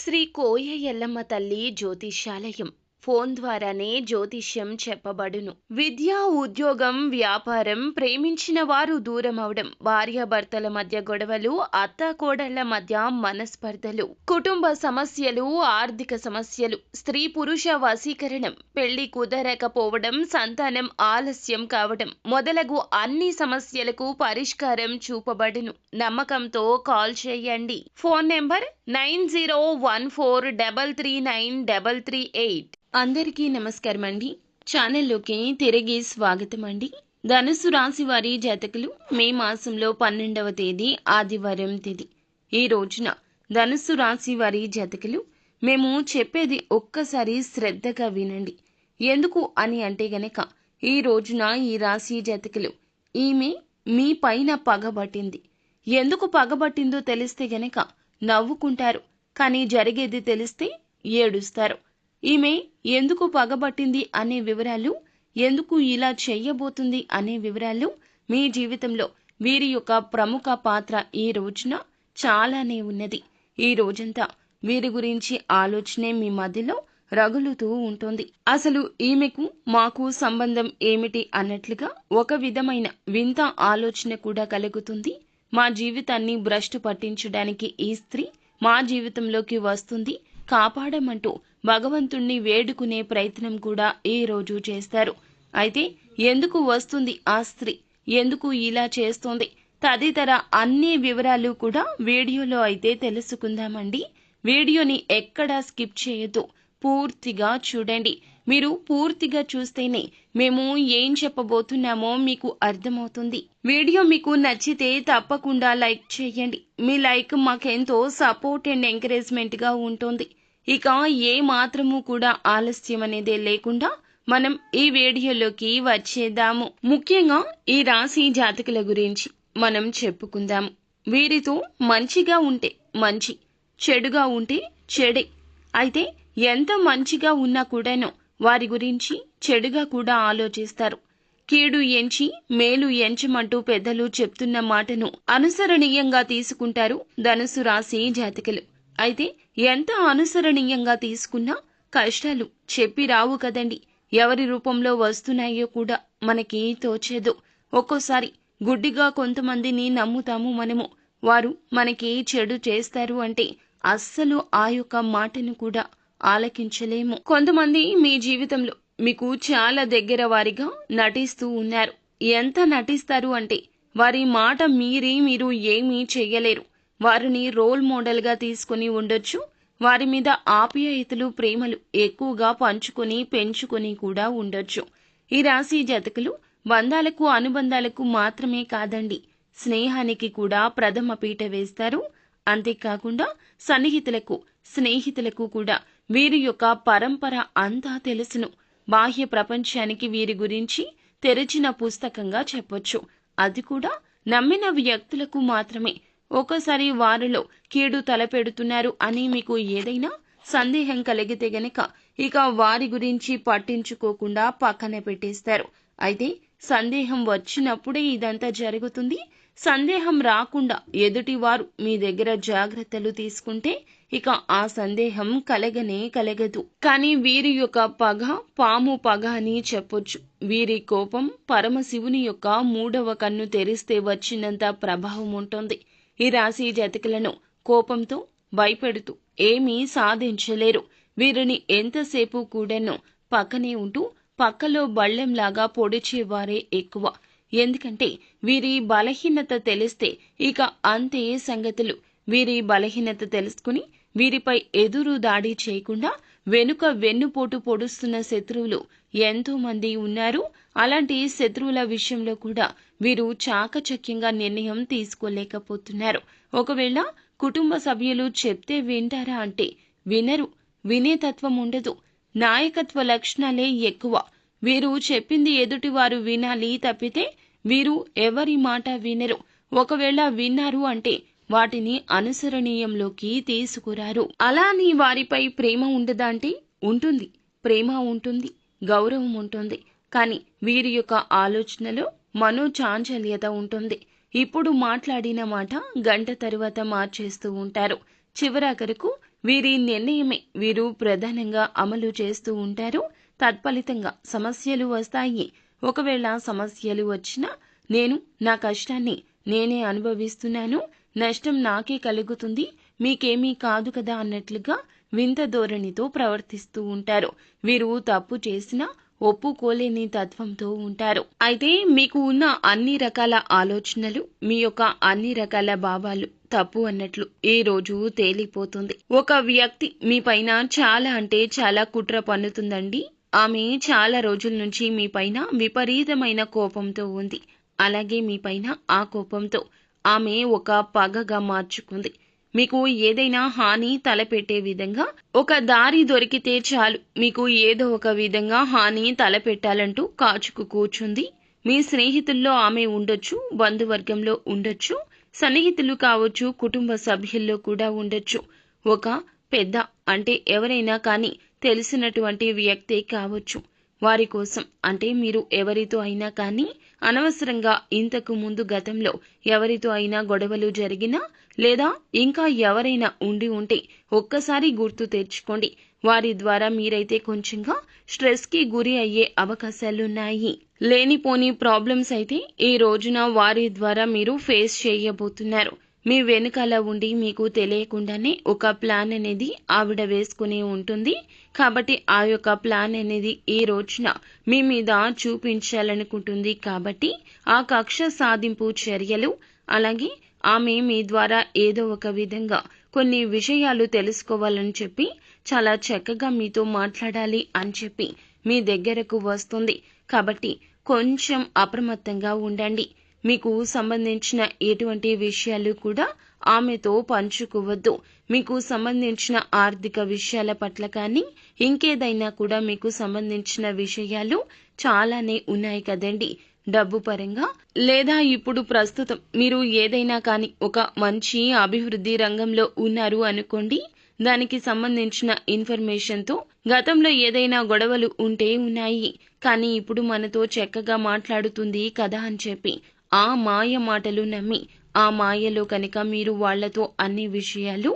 శ్రీ కోయ ఎల్లమ్మ తల్లి జ్యోతిష్యాలయం ఫోన్ ద్వారానే జ్యోతిష్యం చెప్పబడును. విద్య, ఉద్యోగం, వ్యాపారం, ప్రేమించిన వారు దూరమవడం, భార్యాభర్తల మధ్య గొడవలు, అత్తాకోడళ్ల మధ్య మనస్పర్ధలు, కుటుంబ సమస్యలు, ఆర్థిక సమస్యలు, స్త్రీ పురుష వశీకరణం, పెళ్లి కుదరకపోవడం, సంతానం ఆలస్యం కావడం మొదలగు అన్ని సమస్యలకు పరిష్కారం చూపబడును. నమ్మకంతో కాల్ చేయండి. Phone number 9014339338. అందరికీ నమస్కారం అండి. ఛానల్లోకి తిరిగి స్వాగతం అండి. ధనుసు రాశి వారి జాతకులు మే మాసంలో 12వ తేదీ ఆదివారం తేదీ. ఈ రోజున ధనుసు రాశి వారి జాతకులు మేము చెప్పేది ఒక్కసారి శ్రద్ధగా వినండి. ఎందుకు అని అంటే గనక ఈ రోజున ఈ రాశి జాతకులు ఈమె మీ పైన పగబట్టింది. ఎందుకు పగబట్టిందో తెలిస్తే గనక నవ్వుకుంటారు, కానీ జరిగేది తెలిస్తే ఏడుస్తారు. ఈమె ఎందుకు పగబట్టింది అనే వివరాలు, ఎందుకు ఇలా చెయ్యబోతుంది అనే వివరాలు, మీ జీవితంలో వీరి యొక్క ప్రముఖ పాత్ర ఈ రోజున చాలానే ఉన్నది. ఈ రోజంతా వీరి గురించి ఆలోచనే మీ మధ్యలో రగులుతూ ఉంటుంది. అసలు ఈమెకు మాకు సంబంధం ఏమిటి అన్నట్లుగా ఒక విధమైన వింత ఆలోచన కూడా కలుగుతుంది. మా జీవితాన్ని భ్రష్టు పట్టించడానికి ఈ స్త్రీ మా జీవితంలోకి వస్తుంది, కాపాడమంటూ భగవంతుణ్ణి వేడుకునే ప్రయత్నం కూడా ఈ రోజు చేస్తారు. అయితే ఎందుకు వస్తుంది ఆ స్త్రీ, ఎందుకు ఇలా చేస్తోంది తదితర అన్ని వివరాలు కూడా వీడియోలో అయితే తెలుసుకుందామండి. వీడియోని ఎక్కడా స్కిప్ చేయొద్దు, పూర్తిగా చూడండి. మీరు పూర్తిగా చూస్తేనే మేము ఏం చెప్పబోతున్నామో మీకు అర్థమవుతుంది. వీడియో మీకు నచ్చితే తప్పకుండా లైక్ చేయండి. మీ లైక్ మాకెంతో సపోర్ట్ అండ్ ఎంకరేజ్మెంట్ గా ఉంటుంది. ఇక ఏ మాత్రము కూడా ఆలస్యం అనేదే లేకుండా మనం ఈ వీడియోలోకి వచ్చేద్దాము. ముఖ్యంగా ఈ రాశి జాతకుల గురించి మనం చెప్పుకుందాము. వీరితో మంచిగా ఉంటే మంచి, చెడుగా ఉంటే చెడే. అయితే ఎంత మంచిగా ఉన్నా కూడాను వారి గురించి చెడుగా కూడా ఆలోచిస్తారు. కీడు ఎంచి మేలు ఎంచమంటూ పెద్దలు చెప్తున్న మాటను అనుసరణీయంగా తీసుకుంటారు ధనుసు రాశి జాతకులు. అయితే ఎంత అనుసరణీయంగా తీసుకున్నా కష్టాలు చెప్పి రావు కదండి. ఎవరి రూపంలో వస్తున్నాయో కూడా మనకి తోచేదు. ఒక్కోసారి గుడ్డిగా కొంతమందిని నమ్ముతాము మనము. వారు మనకి చెడు చేస్తారు అంటే అస్సలు ఆ యొక్క మాటను కూడా ఆలకించలేము. కొంతమంది మీ జీవితంలో మీకు చాలా దగ్గర వారిగా నటిస్తూ ఉన్నారు. ఎంత నటిస్తారు అంటే వారి మాట మీరి మీరు ఏమీ చెయ్యలేరు. వారిని రోల్ మోడల్ గా తీసుకుని ఉండొచ్చు. వారి మీద ఆప్యాయతలు, ప్రేమలు ఎక్కువగా పంచుకొని పెంచుకొని కూడా ఉండొచ్చు. ఈ రాశి జాతకులు బంధాలకు, అనుబంధాలకు మాత్రమే కాదండి, స్నేహానికి కూడా ప్రథమ పీట వేస్తారు. అంతేకాకుండా సన్నిహితులకు, స్నేహితులకు కూడా వీరి యొక్క పరంపర అంతా తెలుసును. బాహ్య ప్రపంచానికి వీరి గురించి తెరిచిన పుస్తకంగా చెప్పొచ్చు. అది కూడా నమ్మిన వ్యక్తులకు మాత్రమే. ఒక్కోసారి వారిలో కీడు తలపెడుతున్నారు అని మీకు ఏదైనా సందేహం కలిగితే గనక ఇక వారి గురించి పట్టించుకోకుండా పక్కన పెట్టేస్తారు. అయితే సందేహం వచ్చినప్పుడే ఇదంతా జరుగుతుంది. సందేహం రాకుండా ఎదుటి వారు మీ దగ్గర జాగ్రత్తలు తీసుకుంటే ఇక ఆ సందేహం కలగనే కలగదు. కానీ వీరి యొక్క పగ పాము పగ అని చెప్పొచ్చు. వీరి కోపం పరమశివుని యొక్క 3వ కన్ను తెరిస్తే వచ్చినంత ప్రభావం ఉంటుంది. ఈ రాశి జాతకులను కోపంతో భయపెడుతూ ఏమీ సాధించలేరు. వీరిని ఎంతసేపు కూడాను పక్కనే ఉంటూ పక్కలో బళ్ళెంలాగా పొడిచేవారే ఎక్కువ. ఎందుకంటే వీరి బలహీనత తెలిస్తే ఇక అంతే సంగతులు. వీరి బలహీనత తెలుసుకుని వీరిపై ఎదురు దాడి చేయకుండా వెనుక వెన్నుపోటు పొడుస్తున్న శత్రువులు ఎంతో మంది ఉన్నారు. అలాంటి శత్రువుల విషయంలో కూడా వీరు చాకచక్యంగా నిర్ణయం తీసుకోలేకపోతున్నారు. ఒకవేళ కుటుంబ సభ్యులు చెప్తే వింటారా అంటే వినరు. వినేతత్వం ఉండదు. నాయకత్వ లక్షణాలే ఎక్కువ. వీరు చెప్పింది ఎదుటివారు వినాలి తప్పితే వీరు ఎవరి మాట వినరు. ఒకవేళ విన్నారు అంటే వాటిని అనుసరణీయంలోకి తీసుకురారు. అలా అని వారిపై ప్రేమ ఉండదా అంటే ఉంటుంది. ప్రేమ ఉంటుంది, గౌరవం ఉంటుంది. కానీ వీరి యొక్క ఆలోచనలో మనోచాంచల్యత ఉంటుంది. ఇప్పుడు మాట్లాడిన మాట గంట తరువాత మార్చేస్తూ ఉంటారు. చివరాఖరుకు వీరి నిర్ణయమే వీరు ప్రధానంగా అమలు చేస్తూ ఉంటారు. తత్ఫలితంగా సమస్యలు వస్తాయి. ఒకవేళ సమస్యలు వచ్చినా నేను నా కష్టాన్ని నేనే అనుభవిస్తున్నాను, నష్టం నాకే కలుగుతుంది, మీకేమీ కాదు కదా అన్నట్లుగా వింత ధోరణితో ప్రవర్తిస్తూ ఉంటారు. వీరు తప్పు చేసినా ఒప్పుకోలేని తత్వంతో ఉంటారు. అయితే మీకు ఉన్న అన్ని రకాల ఆలోచనలు, మీ యొక్క అన్ని రకాల భావాలు తప్పు అన్నట్లు ఈ రోజు తేలిపోతుంది. ఒక వ్యక్తి మీ పైన చాలా అంటే చాలా కుట్ర పన్నుతుందండి. ఆమె చాలా రోజుల నుంచి మీ పైన విపరీతమైన కోపంతో ఉంది. అలాగే మీ పైన ఆ కోపంతో ఆమె ఒక పగగా మార్చుకుంది. మీకు ఏదైనా హాని తలపెట్టే విధంగా ఒక దారి దొరికితే చాలు మీకు ఏదో ఒక విధంగా హాని తలపెట్టాలంటూ కాచుకు కూర్చుంది. మీ స్నేహితుల్లో ఆమె ఉండొచ్చు, బంధువర్గంలో ఉండొచ్చు, సన్నిహితులు కావచ్చు, కుటుంబ సభ్యుల్లో కూడా ఉండొచ్చు. ఒక పెద్ద అంటే ఎవరైనా కానీ తెలిసినటువంటి వ్యక్తే కావచ్చు. వారి కోసం అంటే మీరు ఎవరితో అయినా కానీ అనవసరంగా ఇంతకు ముందు గతంలో ఎవరితో అయినా గొడవలు జరిగినా లేదా ఇంకా ఎవరైనా ఉండి ఉంటే ఒక్కసారి గుర్తు తెచ్చుకోండి. వారి ద్వారా మీరైతే కొంచెంగా స్ట్రెస్ కి గురి అయ్యే అవకాశాలున్నాయి. లేనిపోని ప్రాబ్లమ్స్ అయితే ఈ రోజున వారి ద్వారా మీరు ఫేస్ చేయబోతున్నారు. మీ వెనుకాల ఉండి మీకు తెలియకుండానే ఒక ప్లాన్ అనేది ఆవిడ వేసుకుని ఉంటుంది. కాబట్టి ఆ యొక్క ప్లాన్ అనేది ఈ రోజున మీ మీద చూపించాలనుకుంటుంది. కాబట్టి ఆ కక్ష సాధింపు చర్యలు, అలాగే ఆమె మీ ద్వారా ఏదో ఒక విధంగా కొన్ని విషయాలు తెలుసుకోవాలని చెప్పి చాలా చక్కగా మీతో మాట్లాడాలి అని చెప్పి మీ దగ్గరకు వస్తుంది. కాబట్టి కొంచెం అప్రమత్తంగా ఉండండి. మీకు సంబంధించిన ఎటువంటి విషయాలు కూడా ఆమెతో పంచుకోవద్దు. మీకు సంబంధించిన ఆర్థిక విషయాల పట్ల కానీ ఇంకేదైనా కూడా మీకు సంబంధించిన విషయాలు చాలానే ఉన్నాయి కదండి. డబ్బు పరంగా లేదా ఇప్పుడు ప్రస్తుతం మీరు ఏదైనా కానీ ఒక మంచి అభివృద్ధి రంగంలో ఉన్నారు అనుకోండి. దానికి సంబంధించిన ఇన్ఫర్మేషన్తో గతంలో ఏదైనా గొడవలు ఉంటే ఉన్నాయి, కానీ ఇప్పుడు మనతో చక్కగా మాట్లాడుతుంది కదా అని చెప్పి ఆ మాయ మాటలు నమ్మి ఆ మాయలో కనుక మీరు వాళ్లతో అన్ని విషయాలు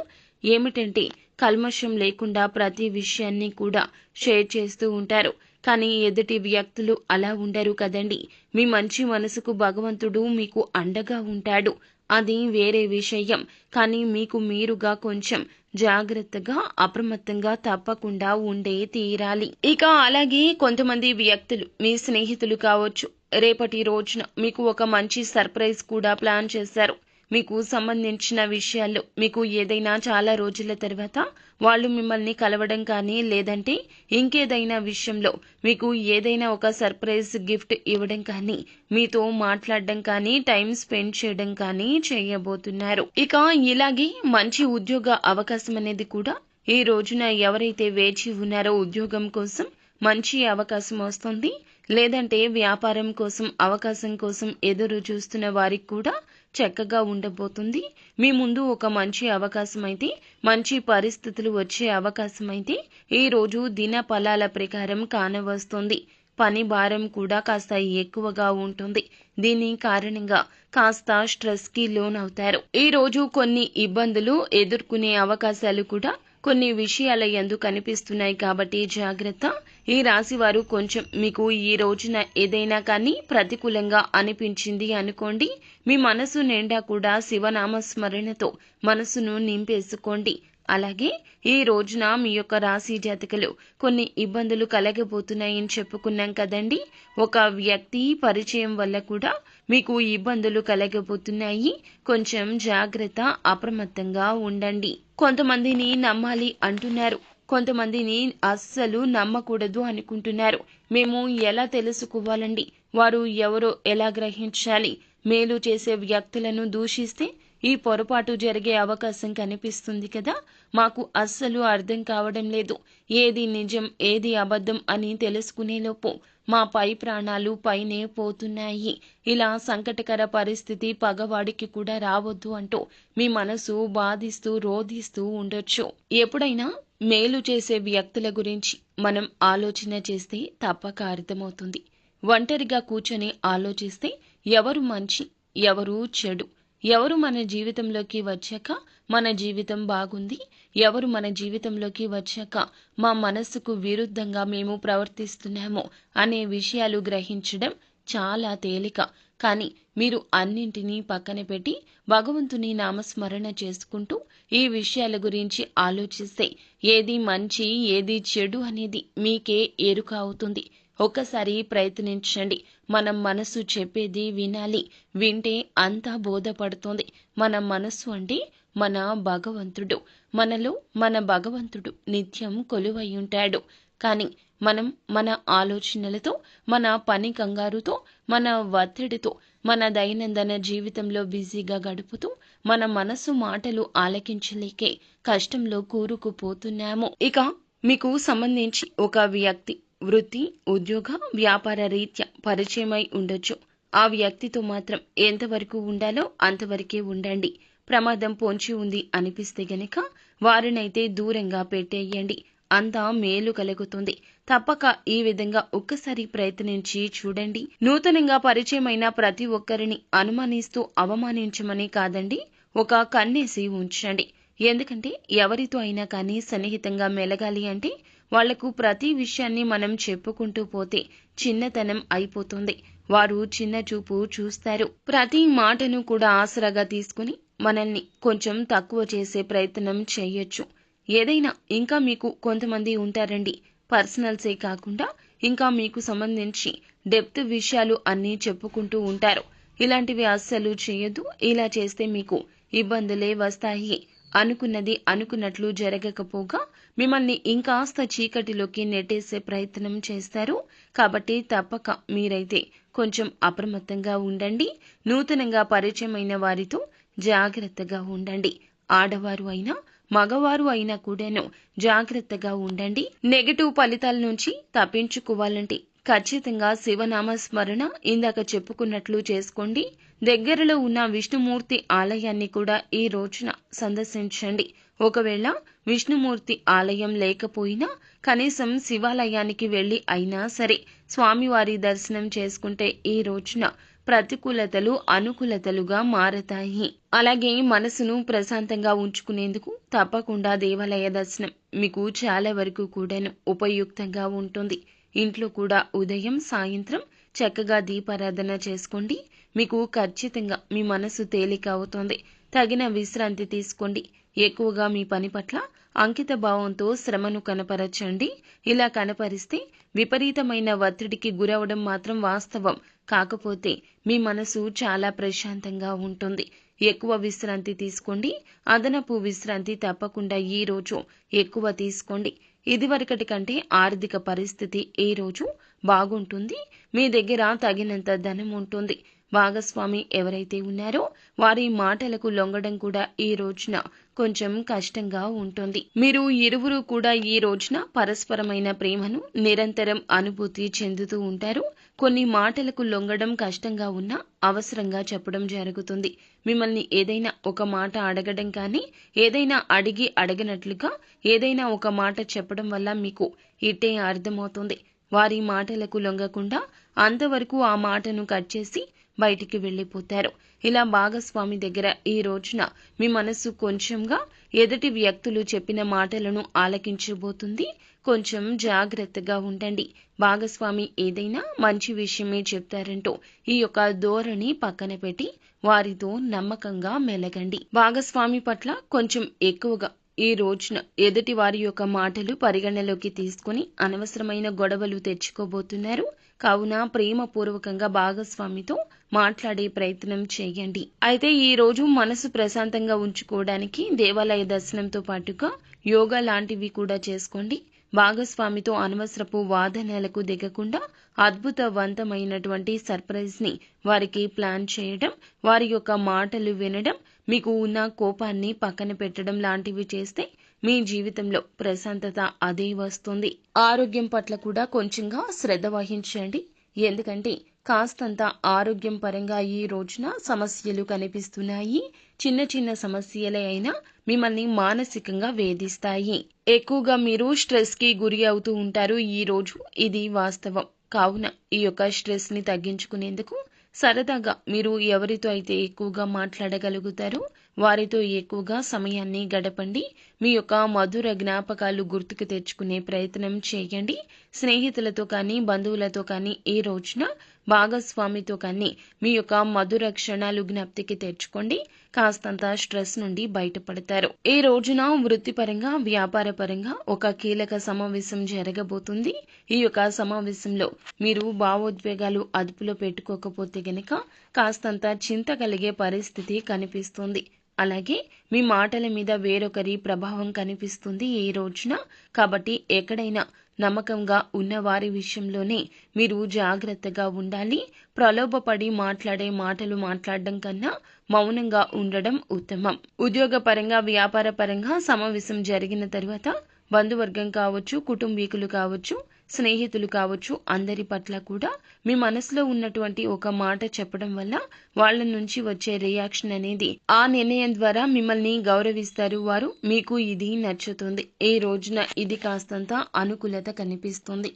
ఏమిటంటే కల్మషం లేకుండా ప్రతి విషయాన్ని కూడా షేర్ చేస్తూ ఉంటారు. కానీ ఎదుటి వ్యక్తులు అలా ఉండరు కదండి. మీ మంచి మనసుకు భగవంతుడు మీకు అండగా ఉంటాడు, అది వేరే విషయం. కానీ మీకు మీరుగా కొంచెం జాగ్రత్తగా అప్రమత్తంగా తప్పకుండా ఉండే తీరాలి. ఇక అలాగే కొంతమంది వ్యక్తులు మీ స్నేహితులు కావచ్చు, రేపటి రోజున మీకు ఒక మంచి సర్ప్రైజ్ కూడా ప్లాన్ చేశారు. మీకు సంబంధించిన విషయాల్లో మీకు ఏదైనా చాలా రోజుల తర్వాత వాళ్ళు మిమ్మల్ని కలవడం కానీ లేదంటే ఇంకేదైనా విషయంలో మీకు ఏదైనా ఒక సర్ప్రైజ్ గిఫ్ట్ ఇవ్వడం కానీ మీతో మాట్లాడడం కానీ టైం స్పెండ్ చేయడం కానీ చేయబోతున్నారు. ఇక ఇలాగే మంచి ఉద్యోగ అవకాశం అనేది కూడా ఈ రోజున ఎవరైతే వేచి ఉన్నారో ఉద్యోగం కోసం మంచి అవకాశం వస్తుంది. లేదంటే వ్యాపారం కోసం అవకాశం కోసం ఎదురు చూస్తున్న వారికి కూడా చక్కగా ఉండబోతుంది. మీ ముందు ఒక మంచి అవకాశం అయితే, మంచి పరిస్థితులు వచ్చే అవకాశం అయితే ఈ రోజు దిన ఫలాల ప్రకారం కానవస్తుంది. పని భారం కూడా కాస్త ఎక్కువగా ఉంటుంది. దీని కారణంగా కాస్త స్ట్రెస్ కి లోనవుతారు. ఈ రోజు కొన్ని ఇబ్బందులు ఎదుర్కొనే అవకాశాలు కూడా కొన్ని విషయాల యందు కనిపిస్తున్నాయి. కాబట్టి జాగ్రత్త. ఈ రాశి వారు కొంచెం మీకు ఈ రోజున ఏదైనా కానీ ప్రతికూలంగా అనిపించింది అనుకోండి, మీ మనసు నిండా కూడా శివనామ స్మరణతో మనసును నింపేసుకోండి. అలాగే ఈ రోజున మీ యొక్క రాశి జాతకులు కొన్ని ఇబ్బందులు కలగబోతున్నాయని చెప్పుకున్నాం కదండి. ఒక వ్యక్తి పరిచయం వల్ల కూడా మీకు ఇబ్బందులు కలగబోతున్నాయి. కొంచెం జాగ్రత్త, అప్రమత్తంగా ఉండండి. కొంతమందిని నమ్మాలి అంటున్నారు, కొంతమందిని అస్సలు నమ్మకూడదు అనుకుంటున్నారు. మేము ఎలా తెలుసుకోవాలండి? వారు ఎవరో ఎలా గ్రహించాలి? మేలు చేసే వ్యక్తులను దూషిస్తే ఈ పొరపాటు జరిగే అవకాశం కనిపిస్తుంది కదా. మాకు అస్సలు అర్థం కావడం లేదు. ఏది నిజం ఏది అబద్ధం అని తెలుసుకునేలోపు మా పై ప్రాణాలు పైనే పోతున్నాయి. ఇలా సంకటకర పరిస్థితి పగవాడికి కూడా రావద్దు అంటూ మీ మనసు బాధిస్తూ రోధిస్తూ ఉండొచ్చు. ఎప్పుడైనా మేలు చేసే వ్యక్తుల గురించి మనం ఆలోచన చేస్తే తప్పక అర్థమవుతుంది. ఒంటరిగా కూర్చొని ఆలోచిస్తే ఎవరు మంచి ఎవరు చెడు ఎవరు మన జీవితంలోకి వచ్చాక మన జీవితం బాగుంది, ఎవరు మన జీవితంలోకి వచ్చాక మా మనస్సుకు విరుద్ధంగా మేము ప్రవర్తిస్తున్నాము అనే విషయాలు గ్రహించడం చాలా తేలిక. కానీ మీరు అన్నింటినీ పక్కన పెట్టి భగవంతుని నామస్మరణ చేసుకుంటూ ఈ విషయాల గురించి ఆలోచిస్తే ఏది మంచి ఏది చెడు అనేది మీకే ఎరుక అవుతుంది. ఒక్కసారి ప్రయత్నించండి. మనం మనసు చెప్పేది వినాలి. వింటే అంతా బోధపడుతుంది. మన మనస్సు అంటే మన భగవంతుడు. మనలో మన భగవంతుడు నిత్యం కొలువై ఉంటాడు. కానీ మనం మన ఆలోచనలతో, మన పని కంగారుతో, మన ఒత్తిడితో, మన దైనందిన జీవితంలో బిజీగా గడుపుతూ మన మనసు మాటలు ఆలకించలేకే కష్టంలో కూరుకుపోతున్నాము. ఇక మీకు సంబంధించి ఒక వ్యక్తి వృత్తి, ఉద్యోగ, వ్యాపార రీత్యా పరిచయమై ఉండొచ్చు. ఆ వ్యక్తితో మాత్రం ఎంతవరకు ఉండాలో అంతవరకే ఉండండి. ప్రమాదం పొంచి ఉంది అనిపిస్తే గనక వారినైతే దూరంగా పెట్టేయండి. అంతా మేలు కలుగుతుంది. తప్పక ఈ విధంగా ఒక్కసారి ప్రయత్నించి చూడండి. నూతనంగా పరిచయమైన ప్రతి ఒక్కరిని అనుమానిస్తూ అవమానించమని కాదండి, ఒక కన్నేసి ఉంచండి. ఎందుకంటే ఎవరితో అయినా కానీ సన్నిహితంగా మెలగాలి అంటే వాళ్లకు ప్రతి విషయాన్ని మనం చెప్పుకుంటూ పోతే చిన్నతనం అయిపోతుంది. వారు చిన్న చూపు చూస్తారు. ప్రతి మాటను కూడా ఆసరాగా తీసుకుని మనల్ని కొంచెం తక్కువ చేసే ప్రయత్నం చేయొచ్చు. ఏదైనా ఇంకా మీకు కొంతమంది ఉంటారండి, పర్సనల్సే కాకుండా ఇంకా మీకు సంబంధించి డెప్త్ విషయాలు అన్నీ చెప్పుకుంటూ ఉంటారు. ఇలాంటివి అస్సలు చేయొద్దు. ఇలా చేస్తే మీకు ఇబ్బందులే వస్తాయి. అనుకున్నది అనుకున్నట్లు జరగకపోగా మిమ్మల్ని ఇంకాస్త చీకటిలోకి నెట్టేసే ప్రయత్నం చేస్తారు. కాబట్టి తప్పక మీరైతే కొంచెం అప్రమత్తంగా ఉండండి. నూతనంగా పరిచయమైన వారితో జాగ్రత్తగా ఉండండి. ఆడవారు అయినా మగవారు అయినా కూడాను జాగ్రత్తగా ఉండండి. నెగటివ్ ఫలితాల నుంచి తప్పించుకోవాలంటే ఖచ్చితంగా శివనామ స్మరణ ఇందాక చెప్పుకున్నట్లు చేసుకోండి. దగ్గరలో ఉన్న విష్ణుమూర్తి ఆలయాన్ని కూడా ఈ రోజున సందర్శించండి. ఒకవేళ విష్ణుమూర్తి ఆలయం లేకపోయినా కనీసం శివాలయానికి వెళ్లి అయినా సరే స్వామివారి దర్శనం చేసుకుంటే ఈ రోజున ప్రతికూలతలు అనుకూలతలుగా మారతాయి. అలాగే మనసును ప్రశాంతంగా ఉంచుకునేందుకు తప్పకుండా దేవాలయ దర్శనం మీకు చాలా వరకు కూడాను ఉపయుక్తంగా ఉంటుంది. ఇంట్లో కూడా ఉదయం సాయంత్రం చక్కగా దీపారాధన చేసుకోండి. మీకు ఖచ్చితంగా మీ మనసు తేలిక అవుతుంది. తగిన విశ్రాంతి తీసుకోండి. ఎక్కువగా మీ పని పట్ల అంకిత భావంతో శ్రమను కనపరచండి. ఇలా కనపరిస్తే విపరీతమైన ఒత్తిడికి గురవడం మాత్రం వాస్తవం. కాకపోతే మీ మనసు చాలా ప్రశాంతంగా ఉంటుంది. ఎక్కువ విశ్రాంతి తీసుకోండి. అదనపు విశ్రాంతి తప్పకుండా ఈ రోజు ఎక్కువ తీసుకోండి. ఇదివరకటి కంటే ఆర్థిక పరిస్థితి ఈ రోజు బాగుంటుంది. మీ దగ్గర తగినంత ధనం ఉంటుంది. భాగస్వామి ఎవరైతే ఉన్నారో వారి మాటలకు లొంగడం కూడా ఈ రోజున కొంచెం కష్టంగా ఉంటుంది. మీరు ఇరువురు కూడా ఈ రోజున పరస్పరమైన ప్రేమను నిరంతరం అనుభూతి చెందుతూ ఉంటారు. కొన్ని మాటలకు లొంగడం కష్టంగా ఉన్నా అవసరంగా చెప్పడం జరుగుతుంది. మిమ్మల్ని ఏదైనా ఒక మాట అడగడం కానీ, ఏదైనా అడిగి అడగనట్లుగా ఏదైనా ఒక మాట చెప్పడం వల్ల మీకు ఇట్టే అర్థమవుతుంది. వారి మాటలకు లొంగకుండా అంతవరకు ఆ మాటను కట్ చేసి బయటికి వెళ్లిపోతారు. ఇలా భాగస్వామి దగ్గర ఈ రోజున మీ మనసు కొంచెంగా ఎదుటి వ్యక్తులు చెప్పిన మాటలను ఆలకించబోతుంది. కొంచెం జాగ్రత్తగా ఉండండి. భాగస్వామి ఏదైనా మంచి విషయమే చెప్తారంటూ ఈ యొక్క ధోరణి పక్కన పెట్టి వారితో నమ్మకంగా మెలగండి. భాగస్వామి పట్ల కొంచెం ఎక్కువగా ఈ రోజున ఎదుటి వారి యొక్క మాటలు పరిగణలోకి తీసుకుని అనవసరమైన గొడవలు తెచ్చుకోబోతున్నారు. కావున ప్రేమపూర్వకంగా భాగస్వామితో మాట్లాడే ప్రయత్నం చేయండి. అయితే ఈ రోజు మనసు ప్రశాంతంగా ఉంచుకోవడానికి దేవాలయ దర్శనంతో పాటుగా యోగా లాంటివి కూడా చేసుకోండి. భాగస్వామితో అనవసరపు వాదనలకు దిగకుండా అద్భుతవంతమైనటువంటి సర్ప్రైజ్ ని వారికి ప్లాన్ చేయడం, వారి యొక్క మాటలు వినడం, మీకు ఉన్న కోపాన్ని పక్కన పెట్టడం లాంటివి చేస్తే మీ జీవితంలో ప్రశాంతత అదే వస్తుంది. ఆరోగ్యం పట్ల కూడా కొంచెంగా శ్రద్ధ వహించండి. ఎందుకంటే కాస్తంత ఆరోగ్యం పరంగా ఈ రోజున సమస్యలు కనిపిస్తున్నాయి. చిన్న చిన్న సమస్యలే అయినా మిమ్మల్ని మానసికంగా వేధిస్తాయి. ఎక్కువగా మీరు స్ట్రెస్ కి గురి అవుతూ ఉంటారు ఈ రోజు. ఇది వాస్తవం. కావున ఈ యొక్క స్ట్రెస్ ని తగ్గించుకునేందుకు సరదాగా మీరు ఎవరితో అయితే ఎక్కువగా మాట్లాడగలుగుతారో వారితో ఎక్కువగా సమయాన్ని గడపండి. మీ యొక్క మధుర జ్ఞాపకాలు గుర్తుకు తెచ్చుకునే ప్రయత్నం చేయండి. స్నేహితులతో కానీ బంధువులతో కానీ ఈ రోజున భాగస్వామితో కానీ మీ యొక్క మధుర క్షణాలు జ్ఞప్తికి తెచ్చుకోండి. కాస్తంత స్ట్రెస్ నుండి బయటపడతారు. ఈ రోజున వృత్తిపరంగా వ్యాపార పరంగా ఒక కీలక సమావేశం జరగబోతుంది. ఈ యొక్క సమావేశంలో మీరు భావోద్వేగాలు అదుపులో పెట్టుకోకపోతే గనక కాస్తంత చింత కలిగే పరిస్థితి కనిపిస్తుంది. అలాగే మీ మాటల మీద వేరొకరి ప్రభావం కనిపిస్తుంది ఈ రోజున. కాబట్టి ఎక్కడైనా నమ్మకంగా ఉన్న వారి విషయంలోనే మీరు జాగ్రత్తగా ఉండాలి. ప్రలోభపడి మాట్లాడే మాటలు మాట్లాడడం కన్నా మౌనంగా ఉండడం ఉత్తమం. ఉద్యోగపరంగా వ్యాపార పరంగా సమావేశం జరిగిన తరువాత బంధువర్గం కావచ్చు, కుటుంబీకులు కావచ్చు, స్నేహితులు కావచ్చు, అందరి పట్ల కూడా మీ మనసులో ఉన్నటువంటి ఒక మాట చెప్పడం వల్ల వాళ్ళ నుంచి వచ్చే రియాక్షన్ అనేది ఆ నిర్ణయం ద్వారా మిమ్మల్ని గౌరవిస్తారు వారు. మీకు ఇది నచ్చుతుంది. ఈ రోజున ఇది కాస్తంత అనుకూలత కనిపిస్తుంది.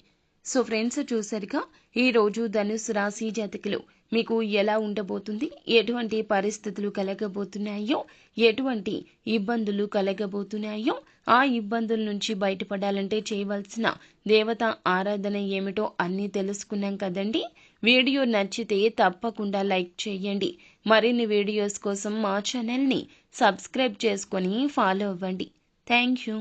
సో ఫ్రెండ్స్, చూసారుగా ఈ రోజు ధనుసు రాశి జాతకులు మీకు ఎలా ఉండబోతుంది, ఎటువంటి పరిస్థితులు కలగబోతున్నాయో, ఎటువంటి ఇబ్బందులు కలగబోతున్నాయో, ఆ ఇబ్బందుల నుంచి బయటపడాలంటే చేయవలసిన దేవత ఆరాధన ఏమిటో అన్నీ తెలుసుకున్నాం కదండి. వీడియో నచ్చితే తప్పకుండా లైక్ చేయండి. మరిన్ని వీడియోస్ కోసం మా ఛానల్ని సబ్స్క్రైబ్ చేసుకొని ఫాలో అవ్వండి. Thank you.